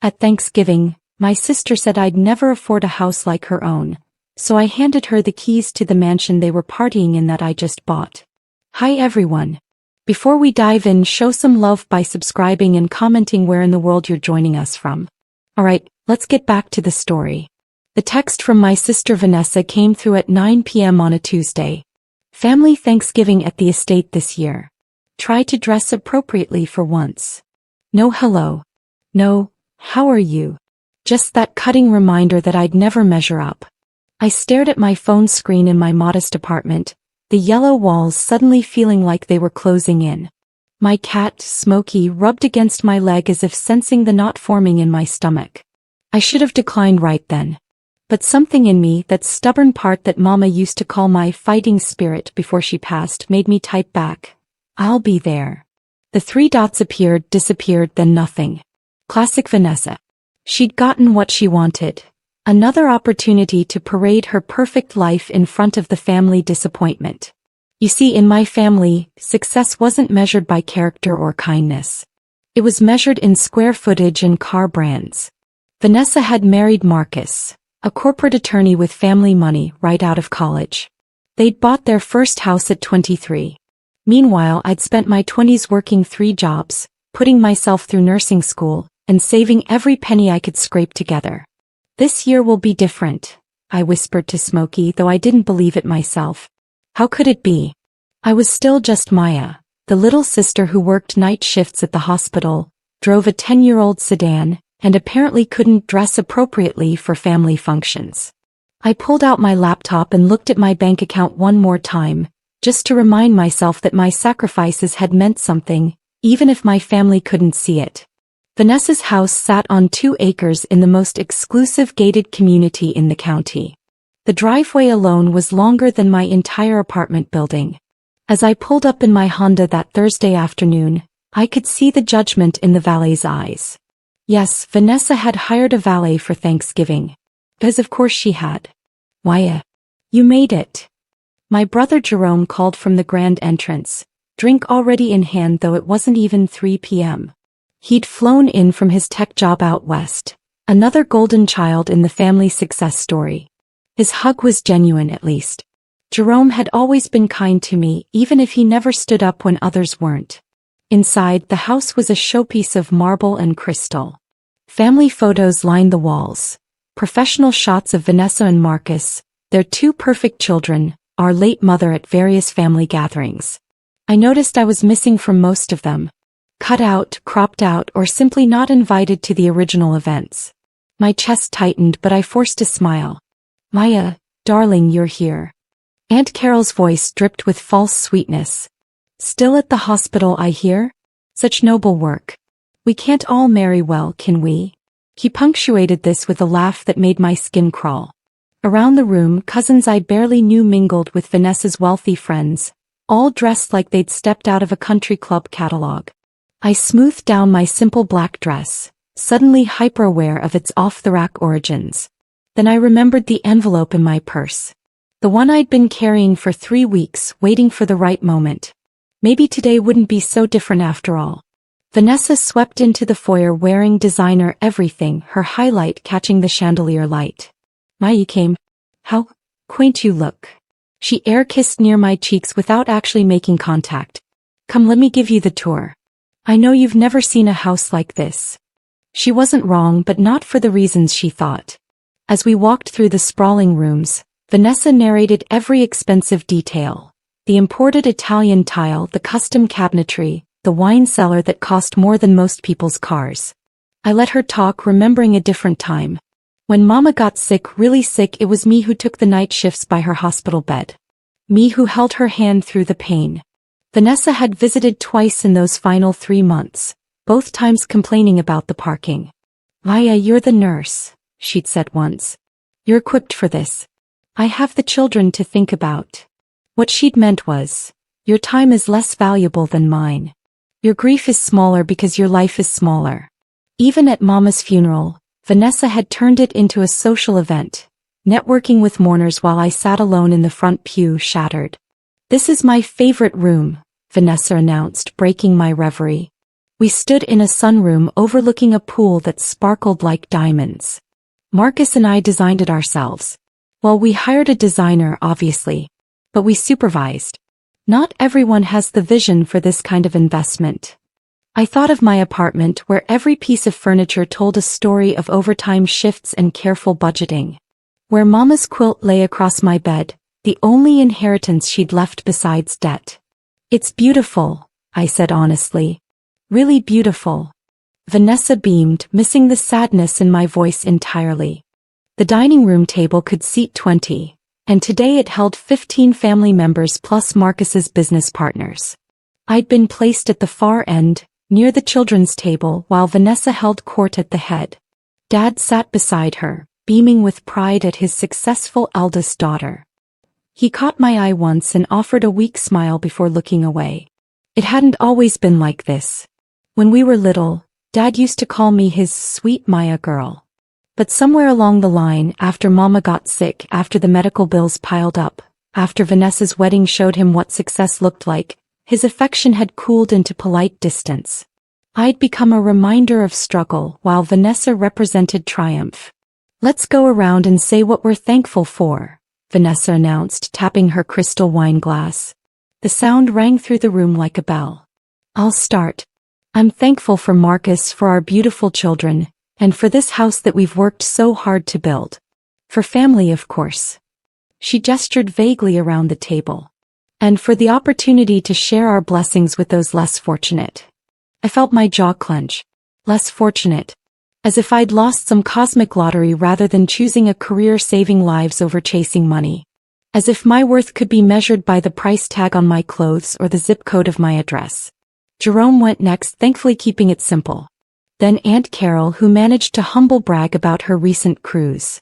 At Thanksgiving, my sister said I'd never afford a house like her own, so I handed her the keys to the mansion they were partying in that I just bought. Hi everyone. Before we dive in, show some love by subscribing and commenting where in the world you're joining us from. Alright, let's get back to the story. The text from my sister Vanessa came through at 9 p.m. on a Tuesday. Family Thanksgiving at the estate this year. Try to dress appropriately for once. No hello. No, how are you? Just that cutting reminder that I'd never measure up. I stared at my phone screen in my modest apartment, the yellow walls suddenly feeling like they were closing in. My cat, Smokey, rubbed against my leg as if sensing the knot forming in my stomach. I should have declined right then. But something in me, that stubborn part that Mama used to call my fighting spirit before she passed, made me type back, "I'll be there." The 3 dots appeared, disappeared, then nothing. Classic Vanessa. She'd gotten what she wanted. Another opportunity to parade her perfect life in front of the family disappointment. You see, in my family, success wasn't measured by character or kindness. It was measured in square footage and car brands. Vanessa had married Marcus, a corporate attorney with family money, right out of college. They'd bought their first house at 23. Meanwhile, I'd spent my 20s working 3 jobs, putting myself through nursing school, and saving every penny I could scrape together. This year will be different, I whispered to Smokey, though I didn't believe it myself. How could it be? I was still just Maya, the little sister who worked night shifts at the hospital, drove a 10-year-old sedan, and apparently couldn't dress appropriately for family functions. I pulled out my laptop and looked at my bank account one more time, just to remind myself that my sacrifices had meant something, even if my family couldn't see it. Vanessa's house sat on 2 acres in the most exclusive gated community in the county. The driveway alone was longer than my entire apartment building. As I pulled up in my Honda that Thursday afternoon, I could see the judgment in the valet's eyes. Yes, Vanessa had hired a valet for Thanksgiving. Because of course she had. Why, you made it. My brother Jerome called from the grand entrance, drink already in hand, though it wasn't even 3 p.m. He'd flown in from his tech job out west, another golden child in the family success story. His hug was genuine, at least. Jerome had always been kind to me, even if he never stood up when others weren't. Inside, the house was a showpiece of marble and crystal. Family photos lined the walls. Professional shots of Vanessa and Marcus, their 2 perfect children, our late mother at various family gatherings. I noticed I was missing from most of them. Cut out, cropped out, or simply not invited to the original events. My chest tightened, but I forced a smile. Maya, darling, you're here. Aunt Carol's voice dripped with false sweetness. Still at the hospital, I hear? Such noble work. We can't all marry well, can we? He punctuated this with a laugh that made my skin crawl. Around the room, cousins I barely knew mingled with Vanessa's wealthy friends, all dressed like they'd stepped out of a country club catalog. I smoothed down my simple black dress, suddenly hyper-aware of its off-the-rack origins. Then I remembered the envelope in my purse. The one I'd been carrying for 3 weeks, waiting for the right moment. Maybe today wouldn't be so different after all. Vanessa swept into the foyer wearing designer everything, her highlight catching the chandelier light. Maya came. How quaint you look. She air-kissed near my cheeks without actually making contact. Come, let me give you the tour. I know you've never seen a house like this. She wasn't wrong, but not for the reasons she thought. As we walked through the sprawling rooms, Vanessa narrated every expensive detail. The imported Italian tile, the custom cabinetry, the wine cellar that cost more than most people's cars. I let her talk, remembering a different time. When Mama got sick, really sick, it was me who took the night shifts by her hospital bed. Me who held her hand through the pain. Vanessa had visited twice in those final 3 months, both times complaining about the parking. Maya, you're the nurse, she'd said once. You're equipped for this. I have the children to think about. What she'd meant was, your time is less valuable than mine. Your grief is smaller because your life is smaller. Even at Mama's funeral, Vanessa had turned it into a social event, networking with mourners while I sat alone in the front pew, shattered. This is my favorite room, Vanessa announced, breaking my reverie. We stood in a sunroom overlooking a pool that sparkled like diamonds. Marcus and I designed it ourselves. Well, we hired a designer, obviously, but we supervised. Not everyone has the vision for this kind of investment. I thought of my apartment where every piece of furniture told a story of overtime shifts and careful budgeting. Where Mama's quilt lay across my bed, the only inheritance she'd left besides debt. It's beautiful, I said honestly. Really beautiful. Vanessa beamed, missing the sadness in my voice entirely. The dining room table could seat 20, and today it held 15 family members plus Marcus's business partners. I'd been placed at the far end, near the children's table, while Vanessa held court at the head. Dad sat beside her, beaming with pride at his successful eldest daughter. He caught my eye once and offered a weak smile before looking away. It hadn't always been like this. When we were little, Dad used to call me his sweet Maya girl. But somewhere along the line, after Mama got sick, after the medical bills piled up, after Vanessa's wedding showed him what success looked like, his affection had cooled into polite distance. I'd become a reminder of struggle while Vanessa represented triumph. Let's go around and say what we're thankful for, Vanessa announced, tapping her crystal wine glass. The sound rang through the room like a bell. I'll start. I'm thankful for Marcus, for our beautiful children, and for this house that we've worked so hard to build. For family, of course. She gestured vaguely around the table. And for the opportunity to share our blessings with those less fortunate. I felt my jaw clench. Less fortunate. As if I'd lost some cosmic lottery rather than choosing a career saving lives over chasing money. As if my worth could be measured by the price tag on my clothes or the zip code of my address. Jerome went next, thankfully keeping it simple. Then Aunt Carol, who managed to humble brag about her recent cruise.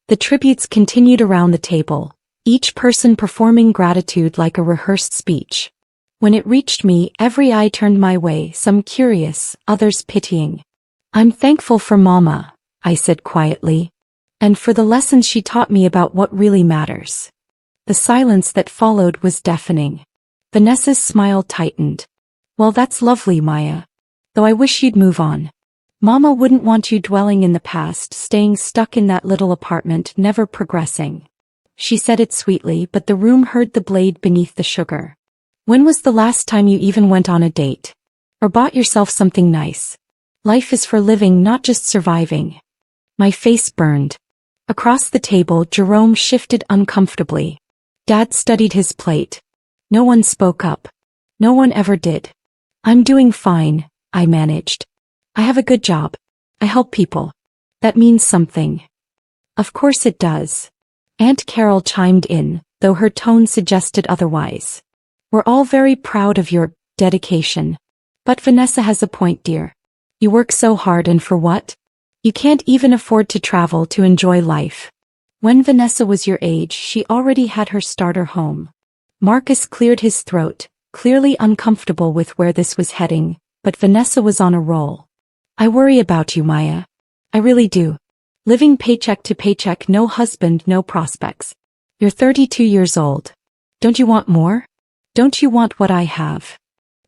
The tributes continued around the table, each person performing gratitude like a rehearsed speech. When it reached me, every eye turned my way, some curious, others pitying. I'm thankful for Mama, I said quietly. And for the lessons she taught me about what really matters. The silence that followed was deafening. Vanessa's smile tightened. Well, that's lovely, Maya. Though I wish you'd move on. Mama wouldn't want you dwelling in the past, staying stuck in that little apartment, never progressing. She said it sweetly, but the room heard the blade beneath the sugar. When was the last time you even went on a date? Or bought yourself something nice? Life is for living, not just surviving. My face burned. Across the table, Jerome shifted uncomfortably. Dad studied his plate. No one spoke up. No one ever did. I'm doing fine, I managed. I have a good job. I help people. That means something. Of course it does. Aunt Carol chimed in, though her tone suggested otherwise. We're all very proud of your dedication. But Vanessa has a point, dear. You work so hard, and for what? You can't even afford to travel to enjoy life. When Vanessa was your age, she already had her starter home. Marcus cleared his throat, clearly uncomfortable with where this was heading, but Vanessa was on a roll. I worry about you, Maya. I really do. Living paycheck to paycheck, no husband, no prospects. You're 32 years old. Don't you want more? Don't you want what I have?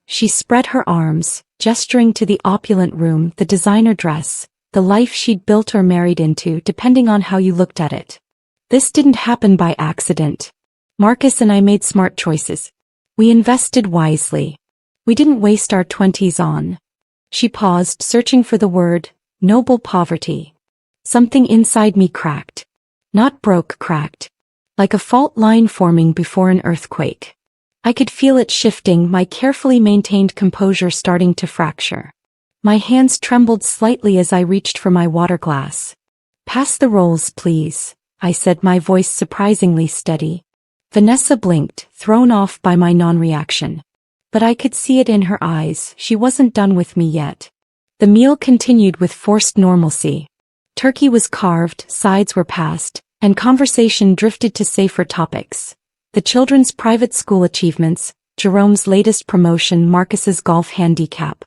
She spread her arms, gesturing to the opulent room, the designer dress, the life she'd built or married into, depending on how you looked at it. This didn't happen by accident. Marcus and I made smart choices. We invested wisely. We didn't waste our 20s on. She paused, searching for the word, noble poverty. Something inside me cracked. Not broke, cracked. Like a fault line forming before an earthquake. I could feel it shifting, my carefully maintained composure starting to fracture. My hands trembled slightly as I reached for my water glass. Pass the rolls, please, I said, my voice surprisingly steady. Vanessa blinked, thrown off by my non-reaction. But I could see it in her eyes, she wasn't done with me yet. The meal continued with forced normalcy. Turkey was carved, sides were passed, and conversation drifted to safer topics. The children's private school achievements, Jerome's latest promotion, Marcus's golf handicap.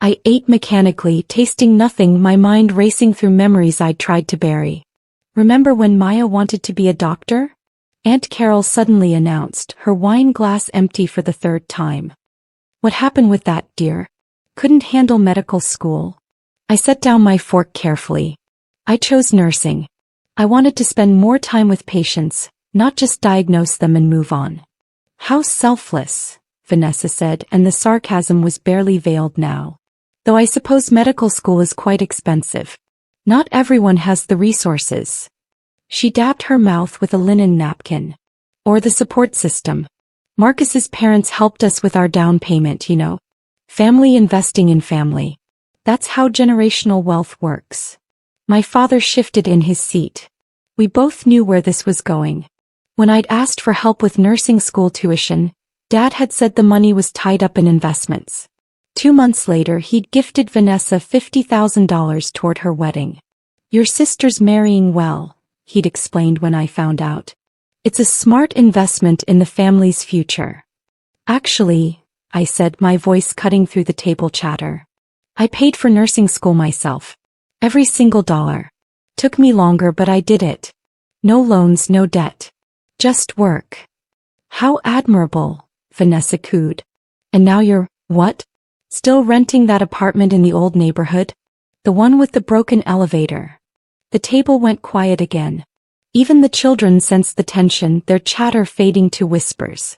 I ate mechanically, tasting nothing, my mind racing through memories I'd tried to bury. Remember when Maya wanted to be a doctor? Aunt Carol suddenly announced, her wine glass empty for the third time. What happened with that, dear? Couldn't handle medical school. I set down my fork carefully. I chose nursing. I wanted to spend more time with patients, not just diagnose them and move on. How selfless, Vanessa said, and the sarcasm was barely veiled now. Though I suppose medical school is quite expensive. Not everyone has the resources. She dabbed her mouth with a linen napkin. Or the support system. Marcus's parents helped us with our down payment, you know. Family investing in family. That's how generational wealth works. My father shifted in his seat. We both knew where this was going. When I'd asked for help with nursing school tuition, Dad had said the money was tied up in investments. 2 months later, he'd gifted Vanessa $50,000 toward her wedding. Your sister's marrying well, he'd explained when I found out. It's a smart investment in the family's future. Actually, I said, my voice cutting through the table chatter. I paid for nursing school myself. Every single dollar. Took me longer, but I did it. No loans, no debt. Just work. How admirable, Vanessa cooed. And now you're, what? Still renting that apartment in the old neighborhood? The one with the broken elevator. The table went quiet again. Even the children sensed the tension, their chatter fading to whispers.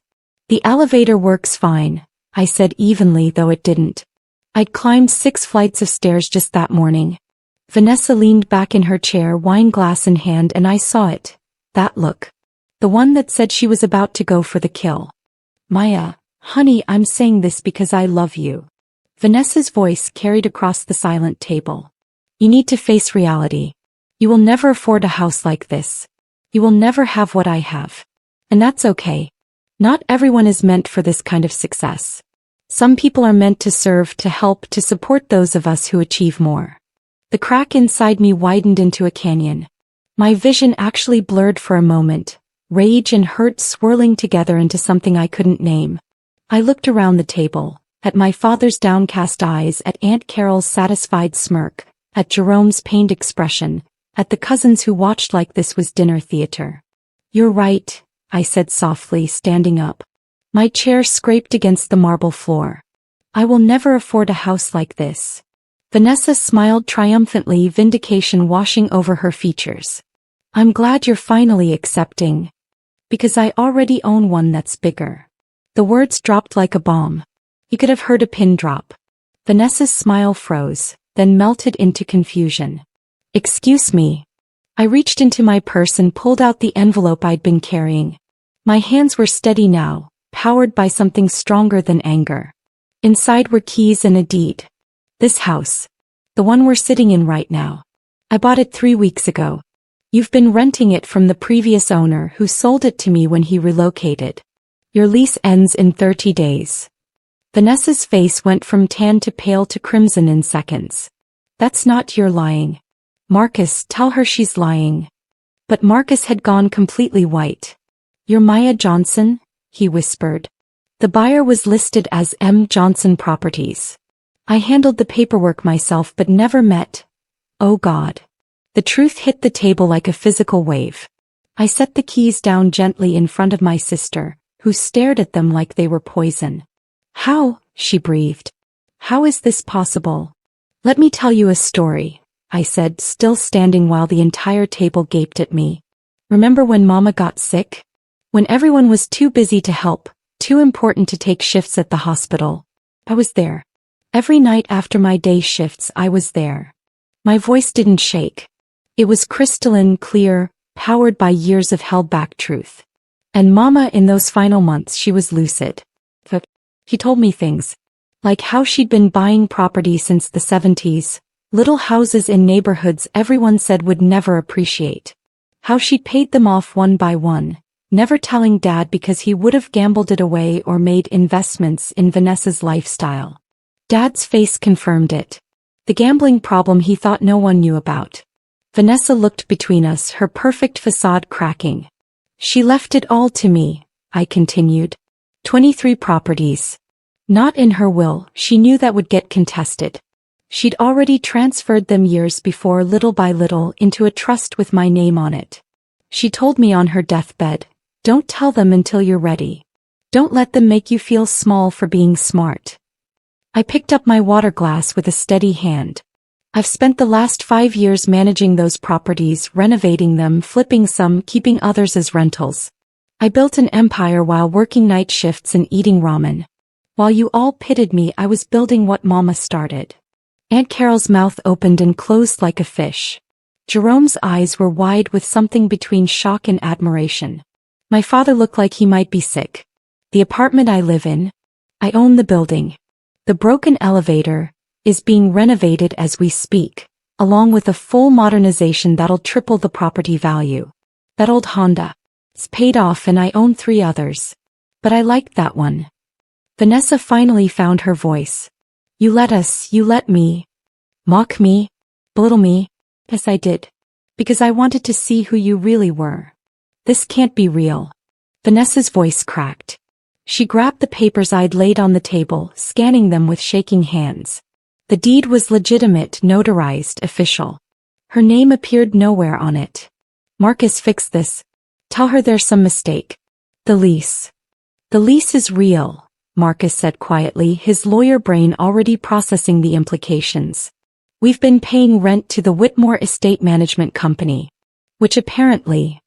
The elevator works fine, I said evenly, though it didn't. I'd climbed 6 flights of stairs just that morning. Vanessa leaned back in her chair, wine glass in hand, and I saw it. That look. The one that said she was about to go for the kill. Maya, honey, I'm saying this because I love you. Vanessa's voice carried across the silent table. You need to face reality. You will never afford a house like this. You will never have what I have. And that's okay. Not everyone is meant for this kind of success. Some people are meant to serve, to help, to support those of us who achieve more. The crack inside me widened into a canyon. My vision actually blurred for a moment, rage and hurt swirling together into something I couldn't name. I looked around the table, at my father's downcast eyes, at Aunt Carol's satisfied smirk, at Jerome's pained expression, at the cousins who watched like this was dinner theater. You're right, I said softly, standing up. My chair scraped against the marble floor. I will never afford a house like this. Vanessa smiled triumphantly, vindication washing over her features. I'm glad you're finally accepting. Because I already own one that's bigger. The words dropped like a bomb. You could have heard a pin drop. Vanessa's smile froze, then melted into confusion. Excuse me. I reached into my purse and pulled out the envelope I'd been carrying. My hands were steady now, powered by something stronger than anger. Inside were keys and a deed. This house. The one we're sitting in right now. I bought it 3 weeks ago. You've been renting it from the previous owner who sold it to me when he relocated. Your lease ends in 30 days. Vanessa's face went from tan to pale to crimson in seconds. That's not your lying. Marcus, tell her she's lying. But Marcus had gone completely white. You're Maya Johnson? He whispered. The buyer was listed as M. Johnson Properties. I handled the paperwork myself but never met. Oh God. The truth hit the table like a physical wave. I set the keys down gently in front of my sister, who stared at them like they were poison. How? She breathed. How is this possible? Let me tell you a story, I said, still standing while the entire table gaped at me. Remember when Mama got sick? When everyone was too busy to help, too important to take shifts at the hospital. I was there. Every night after my day shifts, I was there. My voice didn't shake. It was crystalline clear, powered by years of held-back truth. And Mama, in those final months, she was lucid. She told me things. Like how she'd been buying property since the 70s, little houses in neighborhoods everyone said would never appreciate. How she'd paid them off one by one, never telling Dad because he would have gambled it away or made investments in Vanessa's lifestyle. Dad's face confirmed it. The gambling problem he thought no one knew about. Vanessa looked between us, her perfect facade cracking. She left it all to me, I continued. 23 properties. Not in her will, she knew that would get contested. She'd already transferred them years before, little by little, into a trust with my name on it. She told me on her deathbed, don't tell them until you're ready. Don't let them make you feel small for being smart. I picked up my water glass with a steady hand. I've spent the last 5 years managing those properties, renovating them, flipping some, keeping others as rentals. I built an empire while working night shifts and eating ramen. While you all pitied me, I was building what Mama started. Aunt Carol's mouth opened and closed like a fish. Jerome's eyes were wide with something between shock and admiration. My father looked like he might be sick. The apartment I live in, I own the building. The broken elevator is being renovated as we speak, along with a full modernization that'll triple the property value. That old Honda, it's paid off and I own 3 others. But I liked that one. Vanessa finally found her voice. You let me. Mock me? Belittle me? Yes, I did. Because I wanted to see who you really were. This can't be real. Vanessa's voice cracked. She grabbed the papers I'd laid on the table, scanning them with shaking hands. The deed was legitimate, notarized, official. Her name appeared nowhere on it. Marcus, fix this. Tell her there's some mistake. The lease. The lease is real, Marcus said quietly, his lawyer brain already processing the implications. We've been paying rent to the Whitmore Estate Management Company. Which apparently...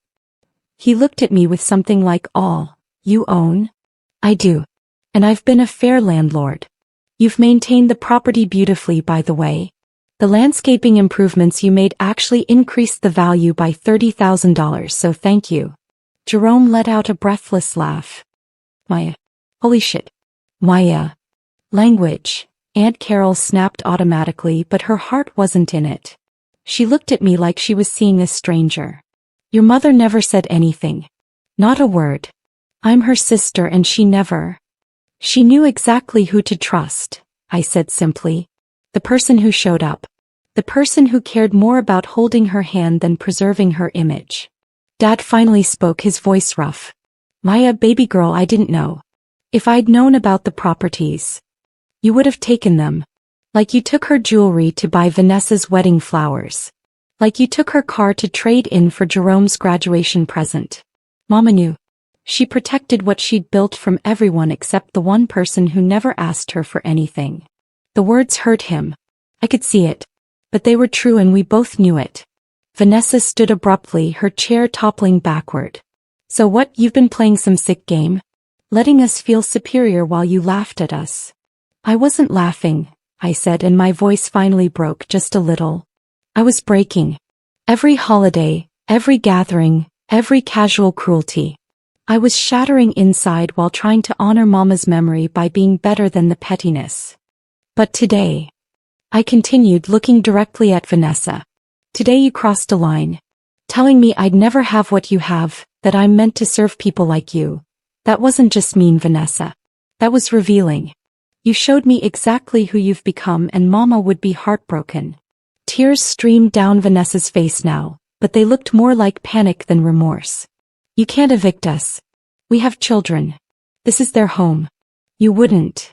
He looked at me with something like all. You own? I do. And I've been a fair landlord. You've maintained the property beautifully, by the way. The landscaping improvements you made actually increased the value by $30,000, so thank you. Jerome let out a breathless laugh. Maya. Holy shit. Maya. Language. Aunt Carol snapped automatically, but her heart wasn't in it. She looked at me like she was seeing a stranger. Your mother never said anything. Not a word. I'm her sister and she never... She knew exactly who to trust, I said simply. The person who showed up. The person who cared more about holding her hand than preserving her image. Dad finally spoke, his voice rough. Maya, baby girl, I didn't know. If I'd known about the properties, you would have taken them. Like you took her jewelry to buy Vanessa's wedding flowers. Like you took her car to trade in for Jerome's graduation present. Mama knew. She protected what she'd built from everyone except the one person who never asked her for anything. The words hurt him. I could see it. But they were true and we both knew it. Vanessa stood abruptly, her chair toppling backward. So what, you've been playing some sick game? Letting us feel superior while you laughed at us. I wasn't laughing, I said, and my voice finally broke just a little. I was breaking. Every holiday, every gathering, every casual cruelty. I was shattering inside while trying to honor Mama's memory by being better than the pettiness. But today, I continued, looking directly at Vanessa. Today you crossed a line. Telling me I'd never have what you have, that I'm meant to serve people like you. That wasn't just mean, Vanessa. That was revealing. You showed me exactly who you've become and Mama would be heartbroken. Tears streamed down Vanessa's face now, but they looked more like panic than remorse. You can't evict us. We have children. This is their home. You wouldn't.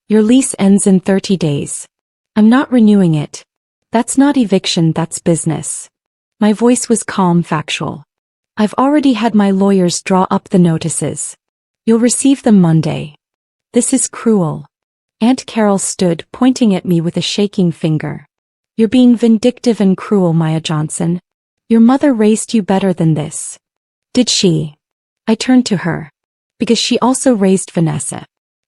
Your lease ends in 30 days. I'm not renewing it. That's not eviction, that's business. My voice was calm, factual. I've already had my lawyers draw up the notices. You'll receive them Monday. This is cruel. Aunt Carol stood, pointing at me with a shaking finger. You're being vindictive and cruel, Maya Johnson. Your mother raised you better than this. Did she? I turned to her. Because she also raised Vanessa.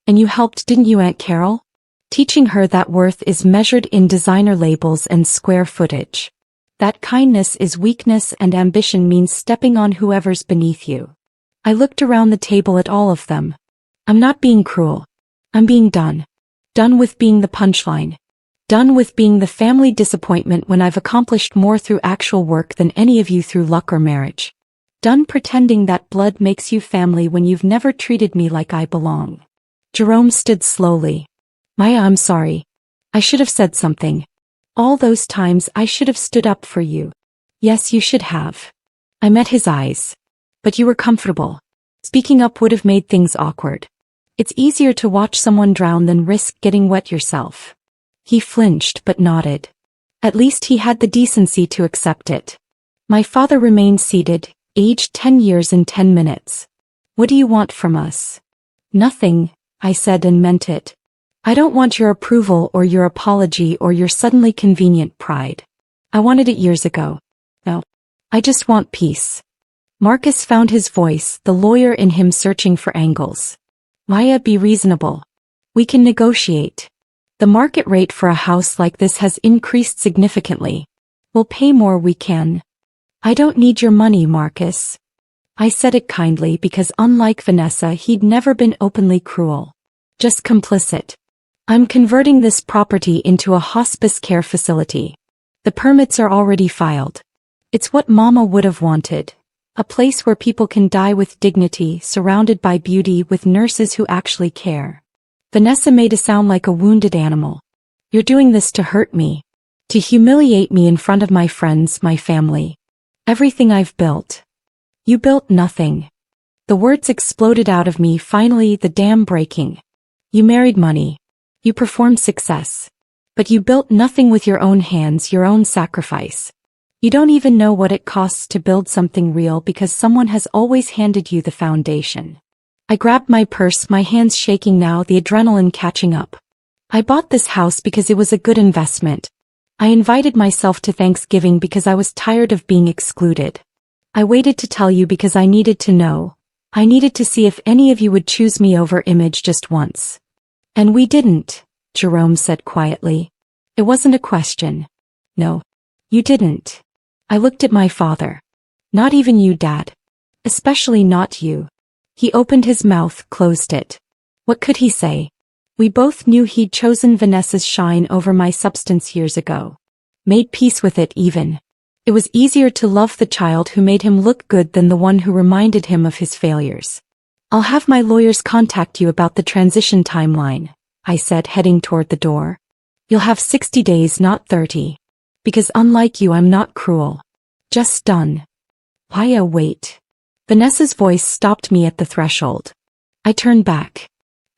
And you helped, didn't you, Aunt Carol? Teaching her that worth is measured in designer labels and square footage. That kindness is weakness and ambition means stepping on whoever's beneath you. I looked around the table at all of them. I'm not being cruel. I'm being done. Done with being the punchline. Done with being the family disappointment when I've accomplished more through actual work than any of you through luck or marriage. Done pretending that blood makes you family when you've never treated me like I belong. Jerome stood slowly. Maya, I'm sorry. I should have said something. All those times I should have stood up for you. Yes, you should have. I met his eyes. But you were comfortable. Speaking up would have made things awkward. It's easier to watch someone drown than risk getting wet yourself. He flinched but nodded. At least he had the decency to accept it. My father remained seated, aged 10 years and 10 minutes. What do you want from us? Nothing, I said and meant it. I don't want your approval or your apology or your suddenly convenient pride. I wanted it years ago. No. I just want peace. Marcus found his voice, the lawyer in him searching for angles. Maya, be reasonable. We can negotiate. The market rate for a house like this has increased significantly. We'll pay more we can. I don't need your money, Marcus. I said it kindly because unlike Vanessa, he'd never been openly cruel. Just complicit. I'm converting this property into a hospice care facility. The permits are already filed. It's what Mama would have wanted. A place where people can die with dignity, surrounded by beauty with nurses who actually care. Vanessa made it sound like a wounded animal. You're doing this to hurt me. To humiliate me in front of my friends, my family. Everything I've built. You built nothing. The words exploded out of me, finally the dam breaking. You married money. You performed success. But you built nothing with your own hands, your own sacrifice. You don't even know what it costs to build something real because someone has always handed you the foundation. I grabbed my purse, my hands shaking now, the adrenaline catching up. I bought this house because it was a good investment. I invited myself to Thanksgiving because I was tired of being excluded. I waited to tell you because I needed to know. I needed to see if any of you would choose me over Image just once. And we didn't, Jerome said quietly. It wasn't a question. No. You didn't. I looked at my father. Not even you, Dad. Especially not you. He opened his mouth, closed it. What could he say? We both knew he'd chosen Vanessa's shine over my substance years ago. Made peace with it even. It was easier to love the child who made him look good than the one who reminded him of his failures. I'll have my lawyers contact you about the transition timeline, I said, heading toward the door. You'll have 60 days, not 30. Because unlike you, I'm not cruel. Just done. Maya, wait. Vanessa's voice stopped me at the threshold. I turned back.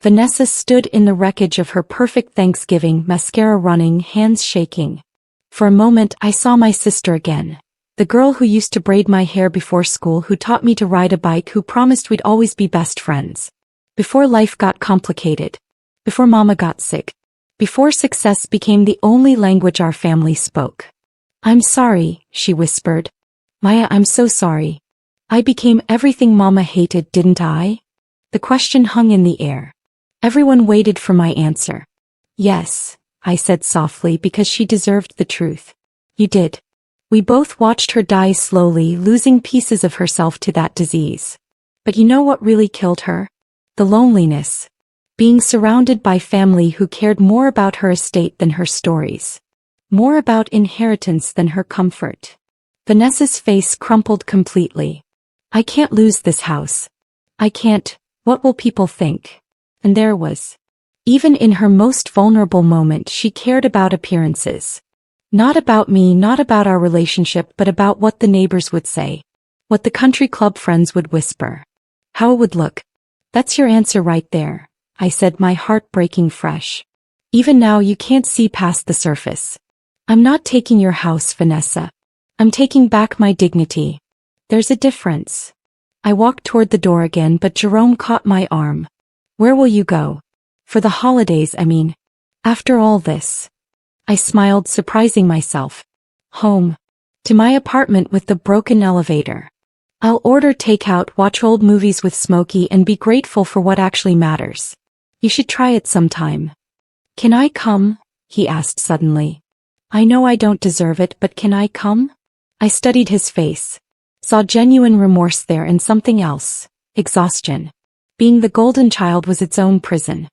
Vanessa stood in the wreckage of her perfect Thanksgiving, mascara running, hands shaking. For a moment I saw my sister again. The girl who used to braid my hair before school, who taught me to ride a bike, who promised we'd always be best friends. Before life got complicated. Before Mama got sick. Before success became the only language our family spoke. I'm sorry, she whispered. Maya, I'm so sorry. I became everything Mama hated, didn't I? The question hung in the air. Everyone waited for my answer. Yes, I said softly, because she deserved the truth. You did. We both watched her die slowly, losing pieces of herself to that disease. But you know what really killed her? The loneliness. Being surrounded by family who cared more about her estate than her stories. More about inheritance than her comfort. Vanessa's face crumpled completely. I can't lose this house. I can't. What will people think? And there was. Even in her most vulnerable moment, she cared about appearances. Not about me, not about our relationship, but about what the neighbors would say. What the country club friends would whisper. How it would look. That's your answer right there, I said, my heart breaking fresh. Even now you can't see past the surface. I'm not taking your house, Vanessa. I'm taking back my dignity. There's a difference. I walked toward the door again, but Jerome caught my arm. Where will you go? For the holidays, I mean. After all this. I smiled, surprising myself. Home. To my apartment with the broken elevator. I'll order takeout, watch old movies with Smokey, and be grateful for what actually matters. You should try it sometime. Can I come? He asked suddenly. I know I don't deserve it, but can I come? I studied his face. Saw genuine remorse there and something else. Exhaustion. Being the golden child was its own prison.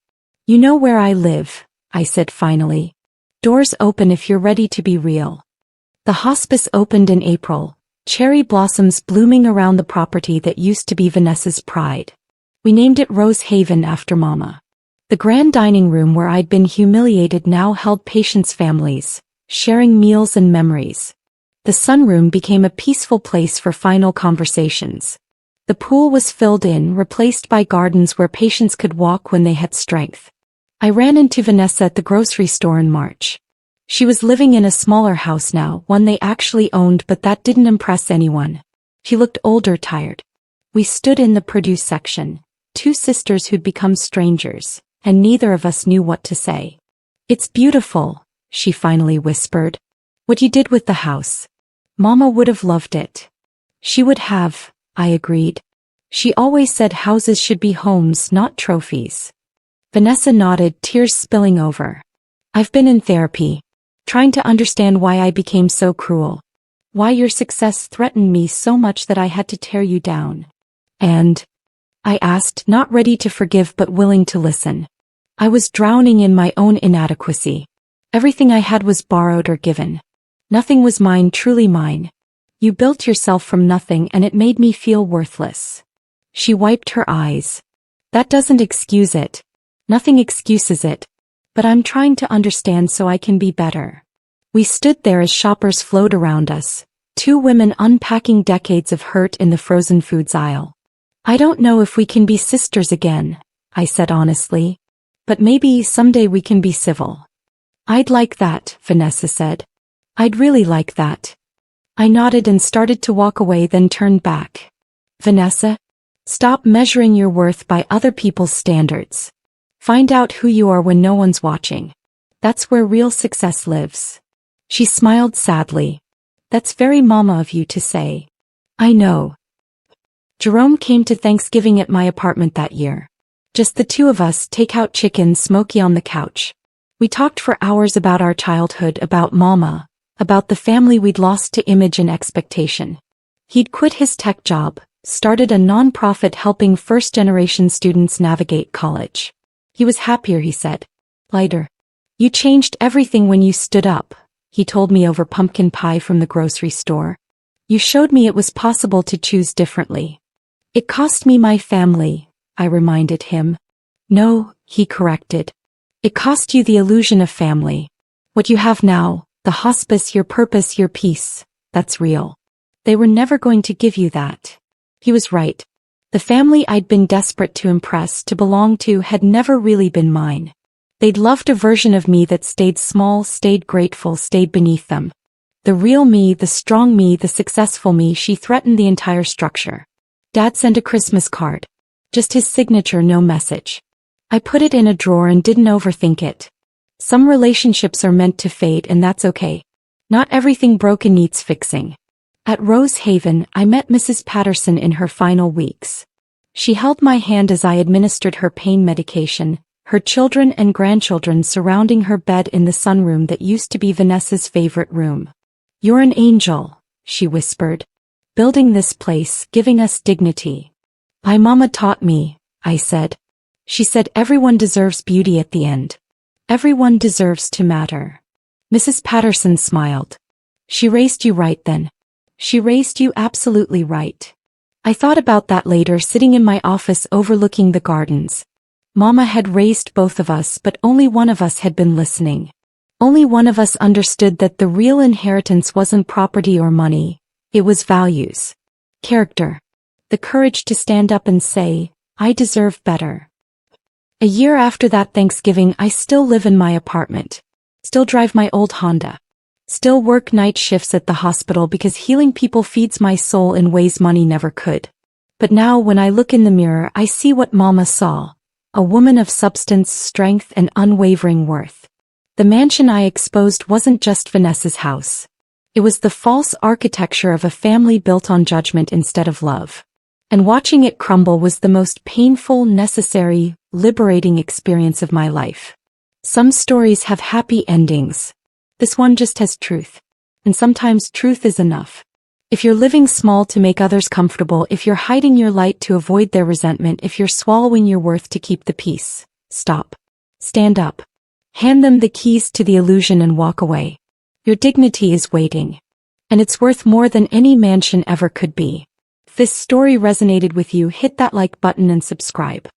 You know where I live, I said finally. Doors open if you're ready to be real. The hospice opened in April, cherry blossoms blooming around the property that used to be Vanessa's pride. We named it Rose Haven after Mama. The grand dining room where I'd been humiliated now held patients' families, sharing meals and memories. The sunroom became a peaceful place for final conversations. The pool was filled in, replaced by gardens where patients could walk when they had strength. I ran into Vanessa at the grocery store in March. She was living in a smaller house now, one they actually owned, but that didn't impress anyone. She looked older, tired. We stood in the produce section, two sisters who'd become strangers, and neither of us knew what to say. "It's beautiful," she finally whispered. "What you did with the house. Mama would have loved it." "She would have," I agreed. "She always said houses should be homes, not trophies." Vanessa nodded, tears spilling over. "I've been in therapy, trying to understand why I became so cruel. Why your success threatened me so much that I had to tear you down." "And?" I asked, not ready to forgive but willing to listen. I was drowning in my own inadequacy. Everything I had was borrowed or given. Nothing was mine, truly mine. You built yourself from nothing and it made me feel worthless. She wiped her eyes. "That doesn't excuse it. Nothing excuses it. But I'm trying to understand so I can be better." We stood there as shoppers flowed around us, two women unpacking decades of hurt in the frozen foods aisle. "I don't know if we can be sisters again," I said honestly. "But maybe someday we can be civil." "I'd like that," Vanessa said. "I'd really like that." I nodded and started to walk away, then turned back. "Vanessa, stop measuring your worth by other people's standards. Find out who you are when no one's watching. That's where real success lives." She smiled sadly. "That's very mama of you to say." "I know." Jerome came to Thanksgiving at my apartment that year. Just the two of us, takeout chicken smoky on the couch. We talked for hours about our childhood, about mama, about the family we'd lost to image and expectation. He'd quit his tech job, started a non-profit helping first-generation students navigate college. He was happier, he said. Lighter. "You changed everything when you stood up," he told me over pumpkin pie from the grocery store. "You showed me it was possible to choose differently." "It cost me my family," I reminded him. "No," he corrected. "It cost you the illusion of family. What you have now, the hospice, your purpose, your peace, that's real. They were never going to give you that." He was right. The family I'd been desperate to impress, to belong to, had never really been mine. They'd loved a version of me that stayed small, stayed grateful, stayed beneath them. The real me, the strong me, the successful me, she threatened the entire structure. Dad sent a Christmas card. Just his signature, no message. I put it in a drawer and didn't overthink it. Some relationships are meant to fade, and that's okay. Not everything broken needs fixing. At Rose Haven, I met Mrs. Patterson in her final weeks. She held my hand as I administered her pain medication, her children and grandchildren surrounding her bed in the sunroom that used to be Vanessa's favorite room. "You're an angel," she whispered. "Building this place, giving us dignity." "My mama taught me," I said. She said everyone deserves beauty at the end. Everyone deserves to matter. Mrs. Patterson smiled. "She raised you right then. She raised you absolutely right." I thought about that later, sitting in my office overlooking the gardens. Mama had raised both of us, but only one of us had been listening. Only one of us understood that the real inheritance wasn't property or money. It was values. Character. The courage to stand up and say, "I deserve better." A year after that Thanksgiving, I still live in my apartment. Still drive my old Honda. Still work night shifts at the hospital because healing people feeds my soul in ways money never could. But now when I look in the mirror, I see what Mama saw. A woman of substance, strength, and unwavering worth. The mansion I exposed wasn't just Vanessa's house. It was the false architecture of a family built on judgment instead of love. And watching it crumble was the most painful, necessary, liberating experience of my life. Some stories have happy endings. This one just has truth. And sometimes truth is enough. If you're living small to make others comfortable, if you're hiding your light to avoid their resentment, if you're swallowing your worth to keep the peace, stop. Stand up. Hand them the keys to the illusion and walk away. Your dignity is waiting. And it's worth more than any mansion ever could be. If this story resonated with you, hit that like button and subscribe.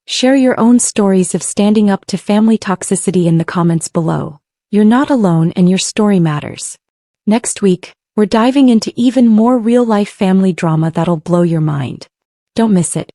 Share your own stories of standing up to family toxicity in the comments below. You're not alone and your story matters. Next week, we're diving into even more real-life family drama that'll blow your mind. Don't miss it.